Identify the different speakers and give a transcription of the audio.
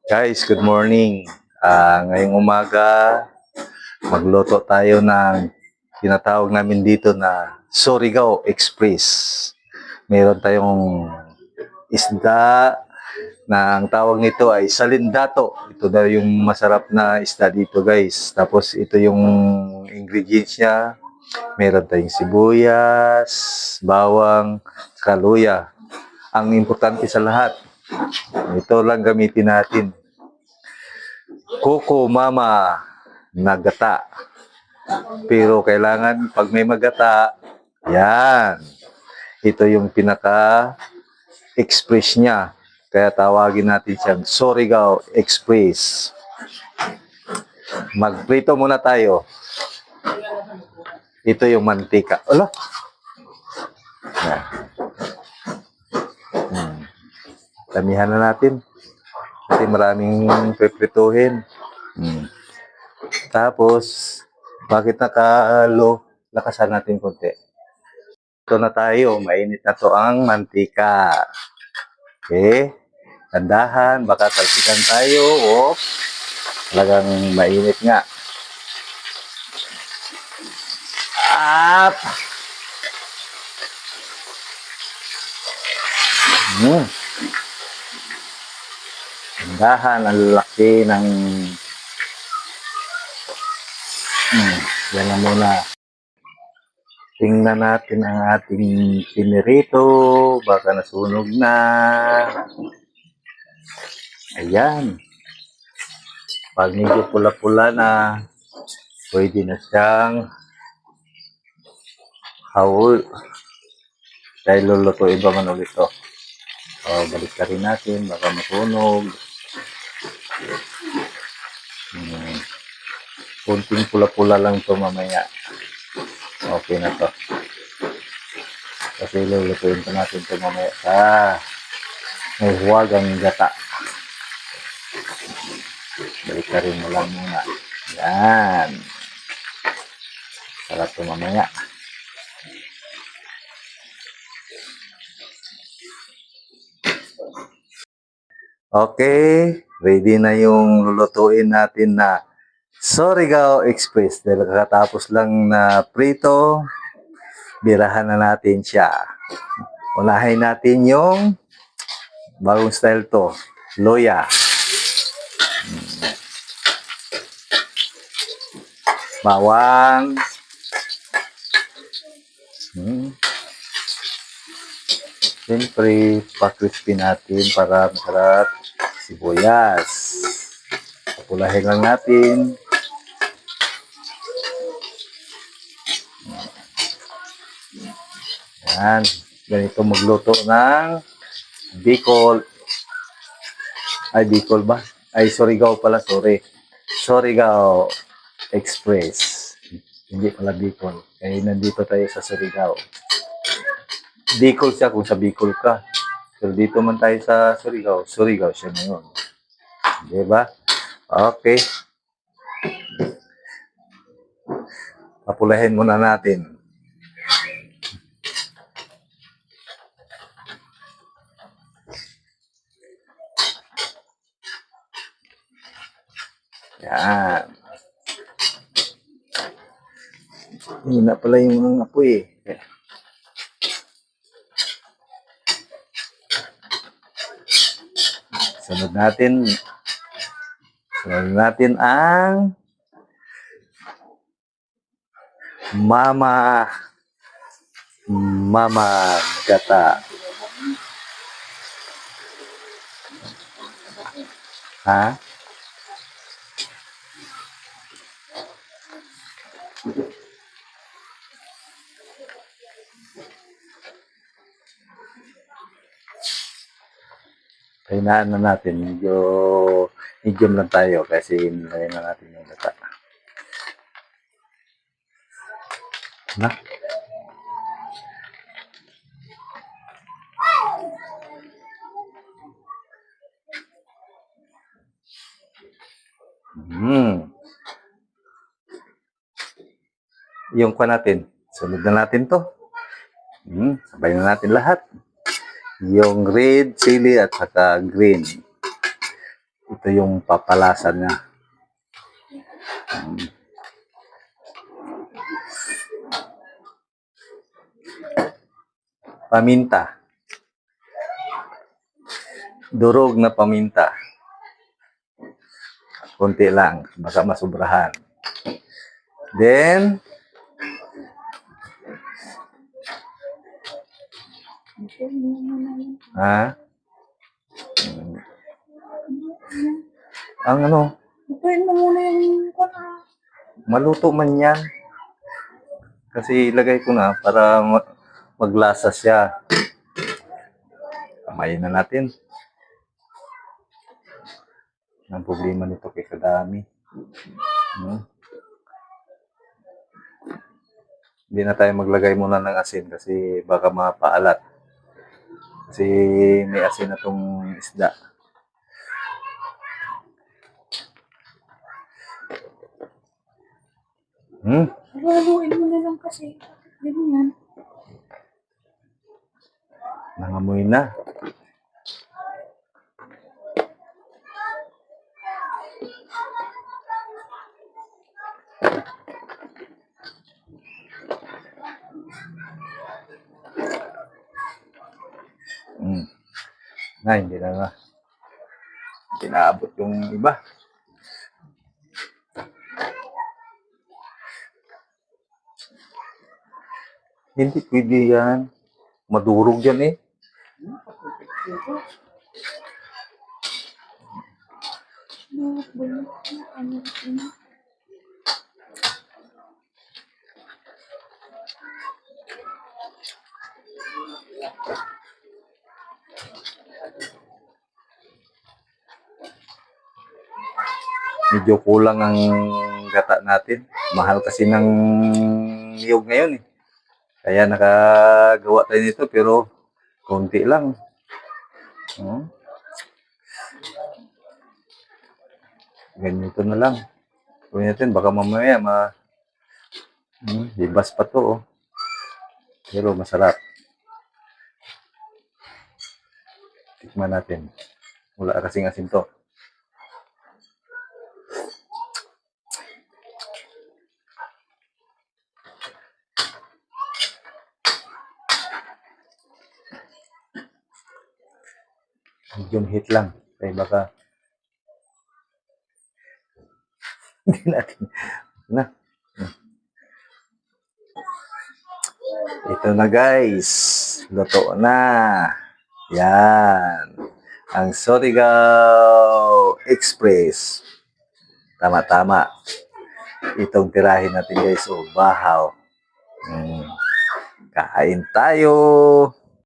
Speaker 1: Guys, good morning. Ngayong umaga, magluto tayo ng tinatawag namin dito na Surigao Express. Meron tayong isda na ang tawag nito ay salindato. Ito daw yung masarap na isda dito, guys. Tapos ito yung ingredients niya. Meron tayong sibuyas, bawang, saka luya. Ang importante sa lahat, ito lang gamitin natin. Kuko Mama na gata. Pero kailangan pag may magata, yan. Ito yung pinaka-express niya. Kaya tawagin natin siyang Surigao Express. Magprito muna tayo. Ito yung mantika. Ala. Yan. Damihan na natin. Kasi maraming piprituhin. Tapos, bakit nakalo? Lakasan natin konti. Ito na tayo. Mainit na to ang mantika. Okay? Tandahan, baka talsikan tayo. O, talagang mainit nga. At, tandahan, ang laki ng yan na muna. Tingnan natin ang ating pinirito. Baka nasunog na. Ayan. Pag medyo pula-pula na, pwede na siyang haul. Dahil lulutuin pa man ulit ito. O, balik ka rin natin. Baka masunog. Kunting pula-pula lang ito mamaya. Okay na to. Kasi lulutuin pa natin ito mamaya sa may huwagang gata. Balik ka rin mo lang muna. Yan. Sarap ito mamaya. Okay. Ready na yung lulutuin natin na Surigao Express. Dahil kakatapos lang na prito, birahan na natin siya. Unahin natin yung bagong style to, loya. Bawang. Siyempre, pa-crispy natin para masarap. Sibuyas. Papulahin lang natin. Yan. Ganito magluto ng Bicol. Ay, Bicol ba? Ay, Surigao pala, sorry. Surigao Express. Hindi pala Bicol. Kaya nandito tayo sa Surigao. Bicol siya kung sa Bicol ka. Pero dito man tayo sa Surigao. Surigao siya ngayon. Diba? Okay. Papulahin muna natin. Yan. Hina pala yung apoy eh. Sunod natin ang Mama gata. Ha? Kainaan na natin. Medium lang tayo kasi nilagay na natin yung gata. Na? Yung pa natin. Sunod na natin to. Sabay na natin lahat. Yung red chili at saka green. Ito yung papalasan niya. Paminta. Durog na paminta. Konti lang, baka masubrahan. Then, ang ano,
Speaker 2: Lutuin mo muna yung
Speaker 1: maluto man yan. Kasi ilagay ko na para maglasa siya. Kamayin na natin. Ang problema nito kay kadami. Hindi na tayo maglagay muna ng asin kasi baka mapaalat. Kasi may asin na tong isda.
Speaker 2: Haluin mo na lang kasi. Ganyan.
Speaker 1: Nangamoy na. Hindi na. Pinaabot yung iba. Hindi pwede yan. Madurog yan eh. Medyo kulang ang gata natin. Mahal kasi ng niyog ngayon eh. Kaya nakagawa tayo nito pero konti lang. Ganito na lang. Kunin natin, baka mamaya libas pa to oh. Pero masarap. Tikman natin. Wala kasing asin to. Medium heat lang. Kaya baka hindi natin. Na. Ito na guys. Luto na. Yan. Ang Surigao Express. Tama-tama. Itong tirahin natin guys. O, bahaw. Kain tayo.